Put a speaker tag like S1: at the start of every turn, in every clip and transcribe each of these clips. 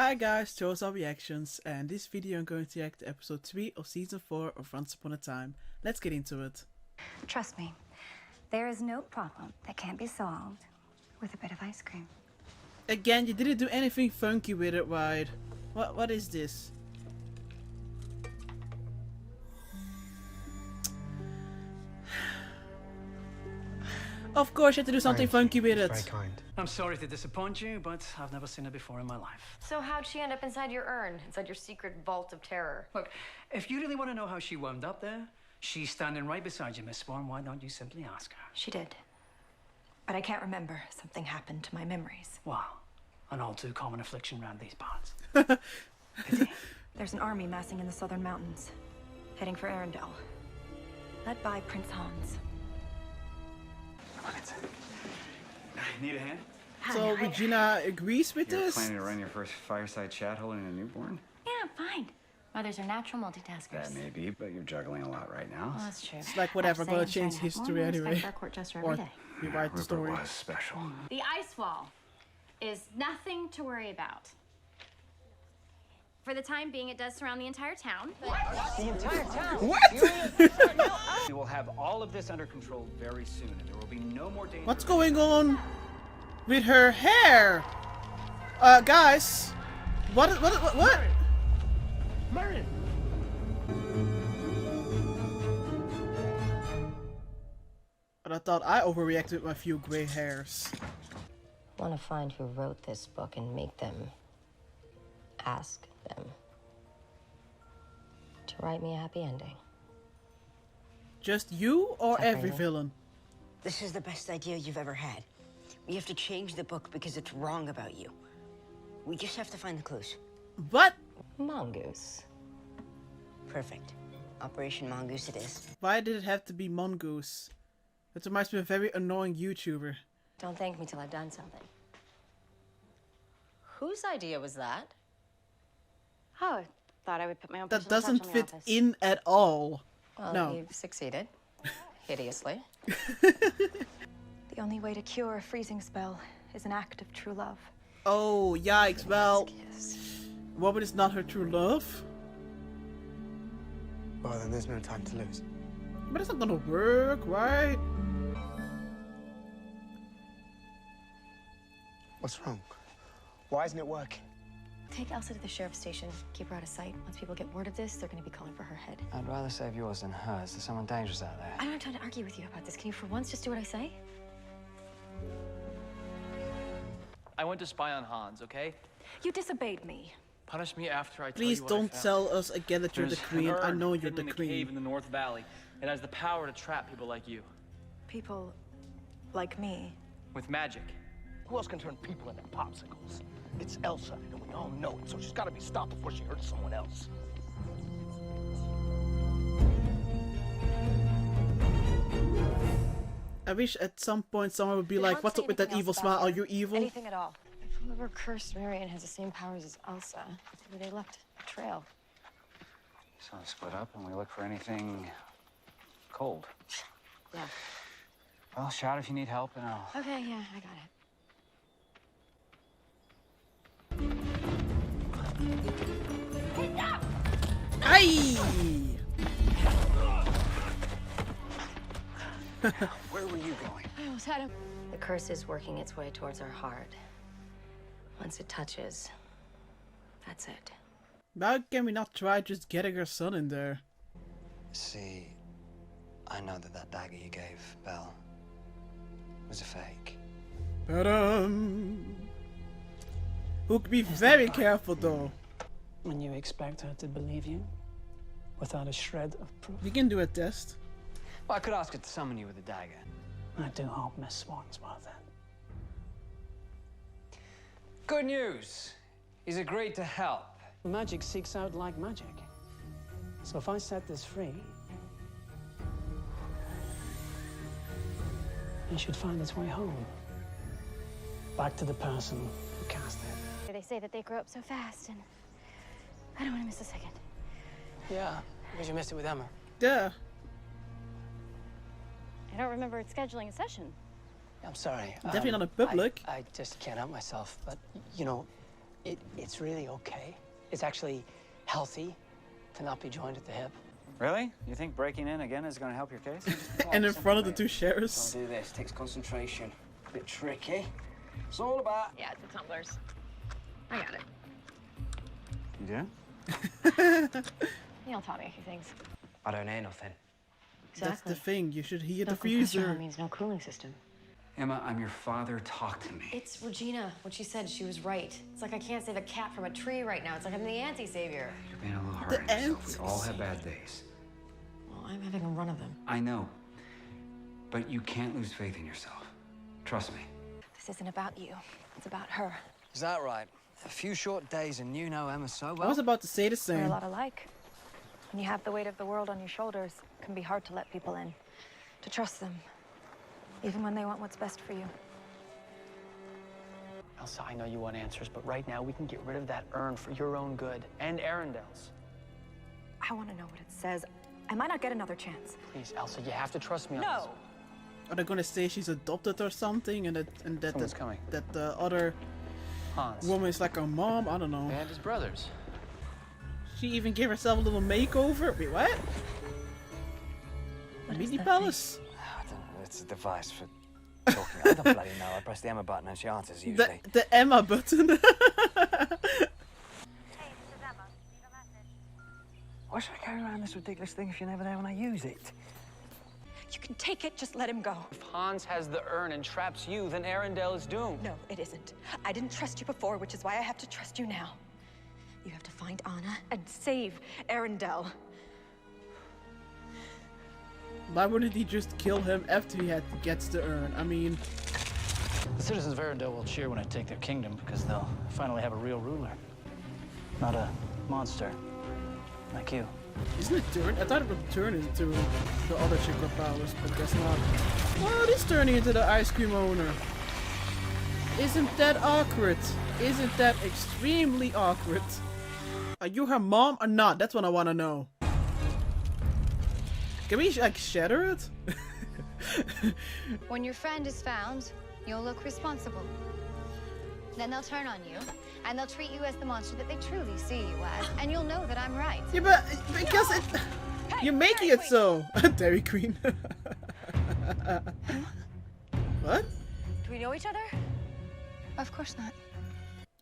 S1: Hi guys, Joe's Our Reactions, and this video I'm going to react to episode 3 of season 4 of Once Upon a Time. Let's get into it.
S2: Trust me, there is no problem that can't be solved with a bit of ice cream.
S1: Again, you didn't do anything funky with it, right? What is this? Of course you had to do something funky with it.
S3: Very kind.
S4: I'm sorry to disappoint you, but I've never seen it before in my life.
S5: So how'd she end up inside your urn, inside your secret vault of terror?
S4: Look, if you really want to know how she wound up there, she's standing right beside you, Miss Swan. Why don't you simply ask her?
S2: She did. But I can't remember. Something happened to my memories.
S4: Wow, an all too common affliction around these parts.
S2: There's an army massing in the southern mountains, heading for Arendelle, led by Prince Hans.
S4: Need a hand?
S1: So Regina agrees with
S6: You're
S1: this?
S6: planning to run your first fireside chat holding a newborn?
S5: Yeah, I'm fine. Mothers are natural multitaskers.
S6: That may be, but you're juggling a lot right now.
S5: Well, that's true.
S1: It's like whatever, gonna change history anyway.
S5: Or
S1: Or rewrite the story.
S6: was special.
S5: the ice wall is nothing to worry about. For the time being, it does surround the entire town.
S6: We will have all of this under control very soon, and there will be no more danger.
S1: What's going on with her hair? Guys, what?
S3: Marion!
S1: But I thought I overreacted with my few gray hairs.
S7: Want to find who wrote this book and make them ask them to write me a happy ending.
S1: Just you or every
S7: Everyone.
S1: villain?
S8: This is the best idea you've ever had. We have to change the book because it's wrong about you. We just have to find the clues.
S1: What?
S7: Mongoose.
S8: Perfect. Operation Mongoose it is.
S1: Why did it have to be Mongoose? That reminds me of a very annoying YouTuber.
S7: Don't thank me till I've done something. Whose idea was that?
S5: Oh, I thought I would put my own
S1: That
S5: personal
S1: doesn't
S5: touch on the
S1: fit
S5: office.
S1: in at all.
S7: Well,
S1: No.
S7: you've succeeded. Hideously.
S2: The only way to cure a freezing spell is an act of true love.
S1: Oh, yikes. Well,
S7: Kiss.
S1: Robin is not her true love.
S3: Well, then there's no time to lose.
S1: But it's not gonna work, right?
S3: What's wrong? Why isn't it working?
S2: Take Elsa to the sheriff's station. Keep her out of sight. Once people get word of this, they're going to be calling for her head.
S9: I'd rather save yours than hers. There's someone dangerous out there.
S2: I don't have time to argue with you about this. Can you for once just do what I say?
S10: I went to spy on Hans, okay?
S2: You disobeyed me.
S10: Punish me after I tell
S1: Please
S10: you what I
S1: don't
S10: found.
S1: tell us again that you're the
S10: There's
S1: queen.
S10: an
S1: I
S10: urn
S1: know you're
S10: hidden
S1: the
S10: in a cave in
S1: queen.
S10: the North Valley. It has the power to trap people like you.
S2: People like me.
S10: With magic.
S3: Who else can turn people into popsicles? It's Elsa, and we all know it, so she's gotta be stopped before she hurts someone else.
S1: I wish at some point someone would be like, what's up with that evil smile? Are you evil?
S2: Anything at all.
S5: If whoever cursed Marion has the same powers as Elsa, maybe they left a trail.
S6: So we split up and we look for anything cold.
S5: Yeah.
S6: Well, shout if you need help, and I'll...
S5: Okay, yeah, I got it.
S1: Aye!
S3: Where were you going?
S5: I almost had him.
S7: The curse is working its way towards our heart. Once it touches, that's it.
S1: Why can we not try just getting her son in there?
S9: See, I know that dagger you gave Belle was a fake.
S1: Who could be very careful though.
S4: And you expect her to believe you? Without a shred of proof?
S1: We can do a test.
S9: Well, I could ask her to summon you with a dagger.
S4: I do hope Miss Swan's worth it.
S9: Good news. He's agreed to help.
S4: Magic seeks out like magic. So if I set this free, it should find its way home. Back to the person who cast it.
S5: They say that they grow up so fast, and I don't want to miss a second.
S9: Yeah, because you missed it with Emma.
S1: Yeah.
S5: I don't remember scheduling a session.
S9: I'm sorry.
S1: Definitely not in public.
S9: I just can't help myself, but, you know,
S4: It's really okay. It's actually healthy to not be joined at the hip.
S6: Really? You think breaking in again is going to help your case?
S1: And in front of the two sheriffs.
S11: I'll do this. Takes concentration. Bit tricky. It's all about...
S2: Yeah, it's the tumblers. I got it.
S6: You do?
S2: Neil taught me a few things.
S11: I don't hear nothing.
S1: That's the thing. You should hear
S2: No
S1: the
S2: compressor
S1: freezer.
S2: means no cooling system.
S6: Emma, I'm your father. Talk to me.
S7: It's Regina. What she said, she was right. It's like I can't save a cat from a tree right now. It's like I'm the anti-savior.
S6: You're being a little hard on yourself. We all have bad days.
S7: Well, I'm having a run of them.
S6: I know. But you can't lose faith in yourself. Trust me.
S2: This isn't about you. It's about her.
S11: Is that right? A few short days and you know Emma so well?
S1: I was about to say the
S2: We're a
S1: same.
S2: lot alike. When you have the weight of the world on your shoulders, it can be hard to let people in, to trust them, even when they want what's best for you.
S10: Elsa, I know you want answers, but right now we can get rid of that urn for your own good and Arendelle's.
S2: I want to know what it says. I might not get another chance.
S10: Please, Elsa, you have to trust me on
S2: No!
S1: Are they gonna say she's adopted or something, and that
S10: Someone's coming.
S1: that the other
S10: this. Hans.
S1: woman is like her mom? I don't know.
S10: And his brothers.
S1: She even gave herself a little makeover. Wait, what? Mini palace.
S11: I don't know. It's a device for talking. I don't bloody know. I press the Emma button and she answers usually.
S1: The Emma button.
S11: Why should I carry around this ridiculous thing if you're never there when I use it?
S2: You can take it, just let him go.
S10: If Hans has the urn and traps you, then Arendelle is doomed.
S2: No, it isn't. I didn't trust you before, which is why I have to trust you now. You have to find Anna and save Arendelle.
S1: Why wouldn't he just kill him after he gets the urn? I mean,
S4: The citizens of Arendelle will cheer when I take their kingdom because they'll finally have a real ruler. Not a monster like you.
S1: isn't it turn? I thought it would turn into the other chick with powers, but guess not. Oh, it is turning into the ice cream owner. Isn't that awkward? Isn't that extremely awkward? Are you her mom or not? That's what I want to know. Can we like shatter it?
S5: When your friend is found, you'll look responsible. Then they'll turn on you, and they'll treat you as the monster that they truly see you as, and you'll know that I'm right.
S1: Yeah, but because it, you're making it so. Dairy Queen. What?
S2: Do we know each other?
S5: Of course not.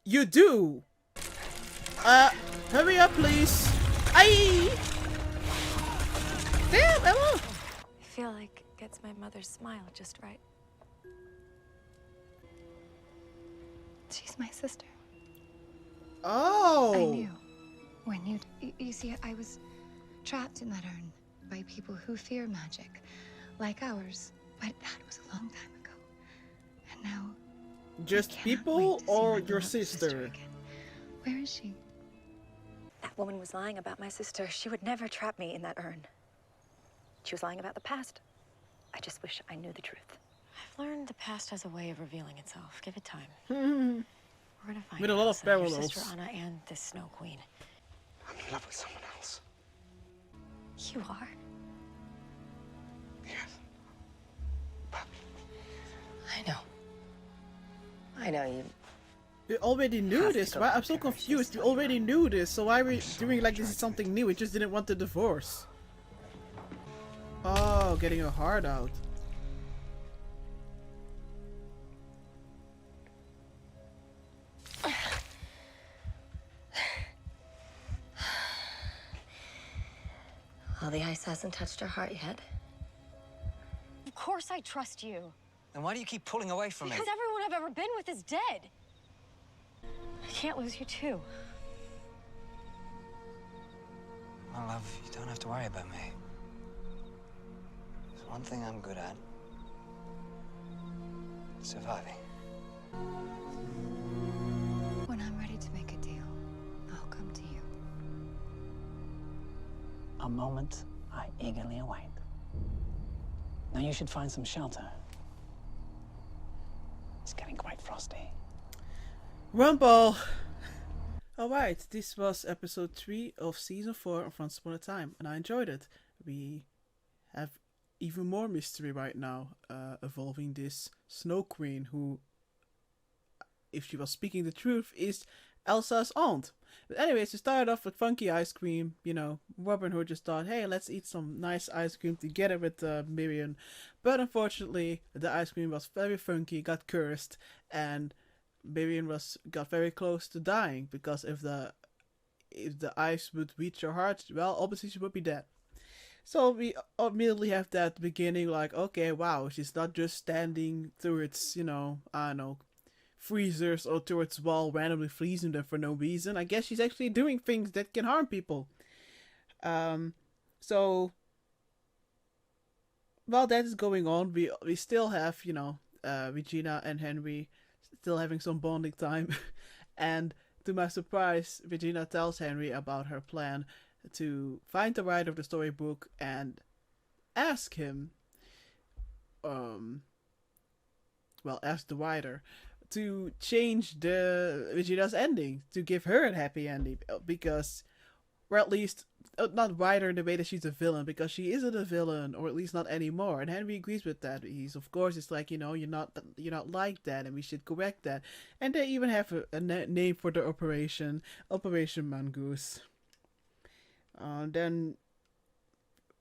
S1: You do. Hurry up, please. Aye. Damn, Emma.
S2: I feel like it gets my mother's smile just right.
S5: She's my sister.
S1: Oh.
S5: I knew when you see, I was trapped in that urn by people who fear magic, like ours. But that was a long time ago, and now.
S1: Just people or your sister?
S5: Again. Where is she?
S2: That woman was lying about my sister. She would never trap me in that urn. She was lying about the past. I just wish I knew the truth.
S7: I've learned the past has a way of revealing itself. Give it time.
S1: Hmm.
S7: We're gonna find
S1: With a lot of
S7: Elsa, your
S1: parallels.
S7: sister Anna, and this Snow Queen.
S11: I'm in love with someone else.
S2: You are?
S11: Yes.
S7: I know. I know you.
S1: You already knew this, right? I'm so confused. You already knew this, so why are we doing like this is something new? We just didn't want the divorce. Oh, getting a heart out.
S7: Well, the ice hasn't touched her heart yet.
S2: Of course I trust you.
S11: Then why do you keep pulling away from me?
S2: Because everyone I've ever been with is dead. I can't lose you too.
S11: My love, you don't have to worry about me. There's one thing I'm good at. Surviving.
S5: When I'm ready to make a deal, I'll come to you.
S4: A moment I eagerly await. Now you should find some shelter. It's getting quite frosty.
S1: Rumble! Alright, this was episode 3 of season 4 of Once Upon a Time, and I enjoyed it. We have even more mystery right now, involving this Snow Queen, who, if she was speaking the truth, is Elsa's aunt. But anyways, we started off with funky ice cream. You know, Robin Hood just thought, hey, let's eat some nice ice cream together with Miriam. But unfortunately, the ice cream was very funky, got cursed, and Miriam got very close to dying, because if the ice would reach her heart, well, obviously she would be dead. So we immediately have that beginning, like, okay, wow, she's not just standing through its, I don't know, freezers or towards wall, randomly freezing them for no reason. I guess she's actually doing things that can harm people. So while that is going on, we still have, Regina and Henry still having some bonding time. And to my surprise, Regina tells Henry about her plan to find the writer of the storybook and ask him, ask the writer to change the Regina's ending, to give her a happy ending, because, or at least not writer in the way that she's a villain, because she isn't a villain, or at least not anymore. And Henry agrees with that. It's like, you're not like that, and we should correct that. And they even have a name for the operation, Operation Mongoose. Then,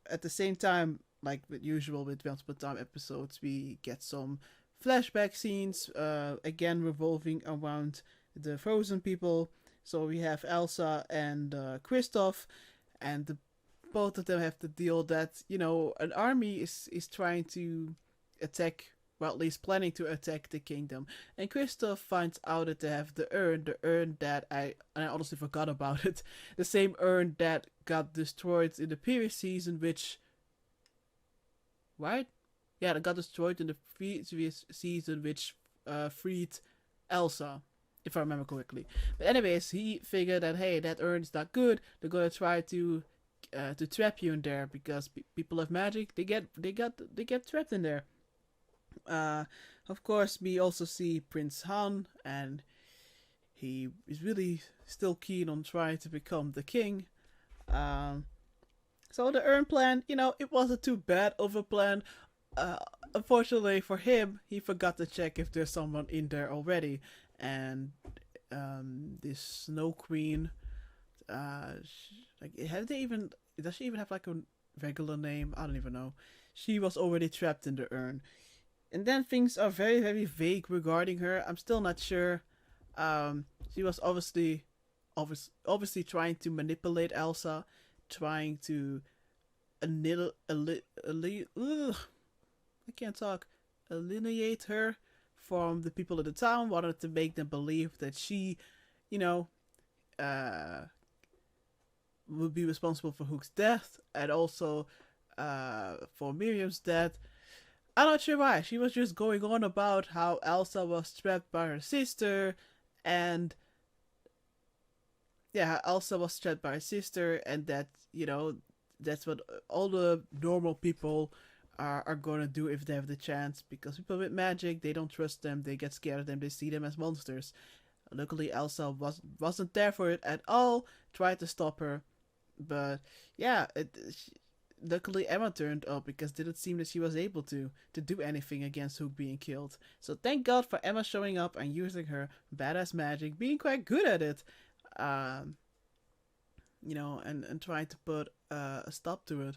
S1: at the same time, like with usual with Once Upon a Time episodes, we get some flashback scenes, again revolving around the frozen people. So we have Elsa and Kristoff, and both of them have to deal that, an army is trying to attack, well, at least planning to attack the kingdom. And Kristoff finds out that they have the urn that I honestly forgot about it. The same urn that got destroyed in the previous season, which, right? Yeah, that got destroyed in the previous season, which freed Elsa, if I remember correctly. But anyways, he figured that, hey, that urn is not good. They're gonna try to trap you in there, because people of magic, they get trapped in there. Of course, we also see Prince Han, and he is really still keen on trying to become the king. So the urn plan, it wasn't too bad of a plan. Unfortunately for him, he forgot to check if there's someone in there already, and this Snow Queen, does she even have like a regular name? I don't even know. She was already trapped in the urn, and then things are very, very vague regarding her. I'm still not sure. She was obviously trying to manipulate Elsa, trying to alienate her from the people of the town, wanted to make them believe that she, would be responsible for Hook's death, and also for Miriam's death. I'm not sure why. She was just going on about how Elsa was trapped by her sister, and Elsa was trapped by her sister, and that, that's what all the normal people are gonna do if they have the chance, because people with magic, they don't trust them, they get scared of them, they see them as monsters. Luckily, Elsa wasn't there for it at all, tried to stop her, but yeah, luckily Emma turned up, because it didn't seem that she was able to do anything against Hook being killed. So thank God for Emma showing up and using her badass magic, being quite good at it, and trying to put a stop to it.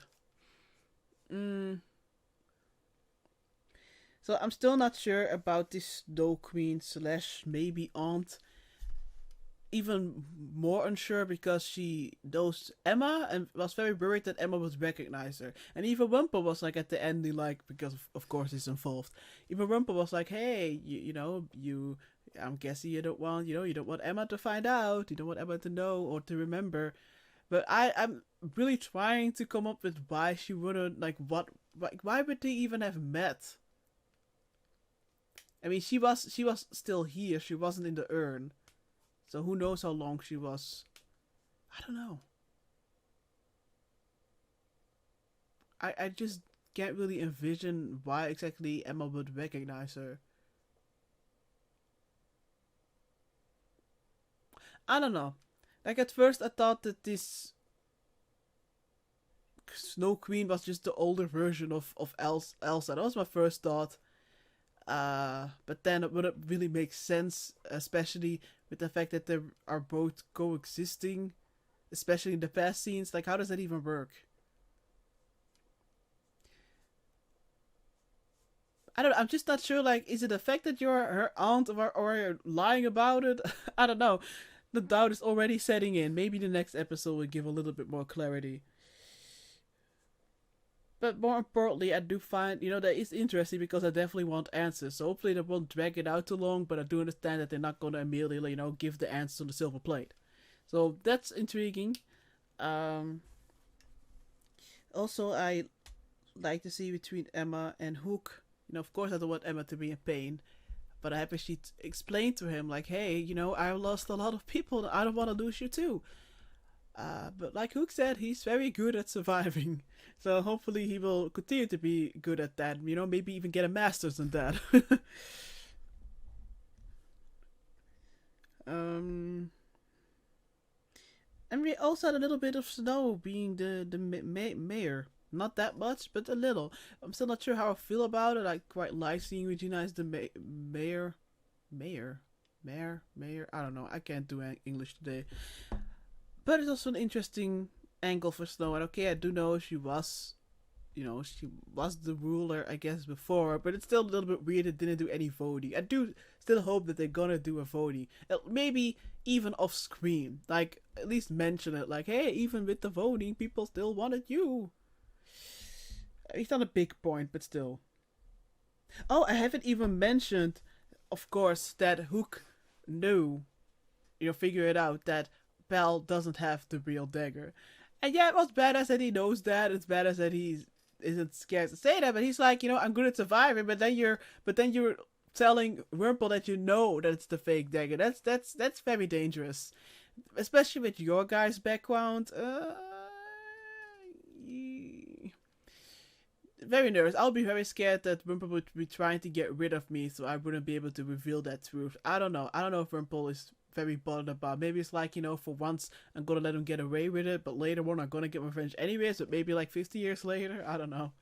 S1: So I'm still not sure about this Snow Queen / maybe aunt. Even more unsure, because she knows Emma and was very worried that Emma would recognize her. And even Wumpa was like at the ending, like, because of course he's involved. Even Wumpa was like, hey, I'm guessing you don't want Emma to find out. You don't want Emma to know or to remember. But I'm really trying to come up with why she wouldn't, why would they even have met? I mean, she was still here. She wasn't in the urn. So who knows how long she was. I don't know. I just can't really envision why exactly Emma would recognize her. I don't know. Like, at first I thought that this Snow Queen was just the older version of Elsa. That was my first thought. But then it wouldn't really make sense, especially with the fact that they are both coexisting, especially in the past scenes. Like, how does that even work? I don't. I'm just not sure. Like, is it the fact that you're her aunt, or you're lying about it? I don't know. The doubt is already setting in. Maybe the next episode will give a little bit more clarity. But more importantly, I do find, that is interesting because I definitely want answers. So hopefully they won't drag it out too long, but I do understand that they're not going to immediately, give the answers on the silver plate. So that's intriguing. Also, I like to see between Emma and Hook. Of course I don't want Emma to be in pain, but I happy she explained to him, like, hey, I lost a lot of people and I don't want to lose you too. But like Hook said, he's very good at surviving. So hopefully he will continue to be good at that. Maybe even get a master's in that. And we also had a little bit of Snow being the mayor. Not that much, but a little. I'm still not sure how I feel about it. I quite like seeing Regina as the mayor. Mayor? I don't know. I can't do English today. But it's also an interesting angle for Snow. And okay, I do know she was, she was the ruler, I guess, before. But it's still a little bit weird it didn't do any voting. I do still hope that they're gonna do a voting. Maybe even off screen. Like, at least mention it. Like, hey, even with the voting, people still wanted you. It's not a big point, but still. Oh, I haven't even mentioned, of course, that Hook knew, figure it out, that Belle doesn't have the real dagger. And yeah, it was badass that he knows that. It's badass that he isn't scared to say that. But he's like, I'm good at surviving. But then you're telling Wimple that that it's the fake dagger. That's very dangerous, especially with your guy's background. Very nervous. I'll be very scared that Wimple would be trying to get rid of me, so I wouldn't be able to reveal that truth. I don't know. I don't know if Wimple is very bothered about. Maybe it's like, for once I'm gonna let him get away with it, but later on I'm gonna get revenge anyways, but maybe like 50 years later. I don't know.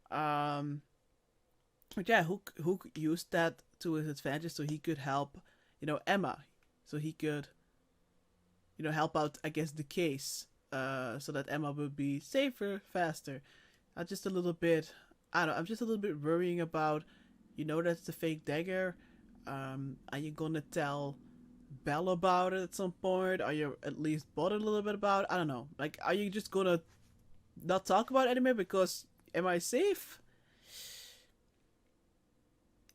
S1: But yeah, Hook used that to his advantage so he could help, Emma. So he could, help out, I guess, the case. So that Emma would be safer, faster. I'm just a little bit worrying about, that's the fake dagger. Are you gonna tell Belle about it at some point? Are you at least bothered a little bit about it? I don't know. Like, are you just gonna not talk about it anymore because am I safe?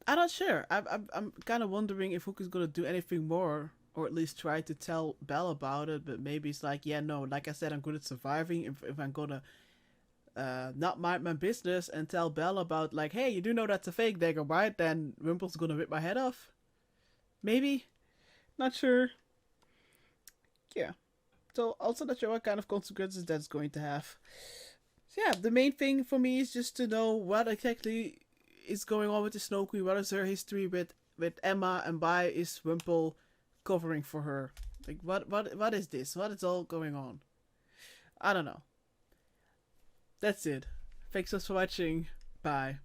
S1: I'm not sure. I'm kind of wondering if Hook is gonna do anything more, or at least try to tell Belle about it. But maybe it's like, yeah, no. Like I said, I'm good at surviving. If I'm gonna not mind my business and tell Belle about, like, hey, you do know that's a fake dagger, right? Then Wimple's gonna rip my head off. Maybe. Not sure. Yeah. So also not sure what kind of consequences that's going to have. So yeah, the main thing for me is just to know what exactly is going on with the Snow Queen. What is her history with Emma, and why is Wimple covering for her? Like, what is this? What is all going on? I don't know. That's it. Thanks for watching. Bye.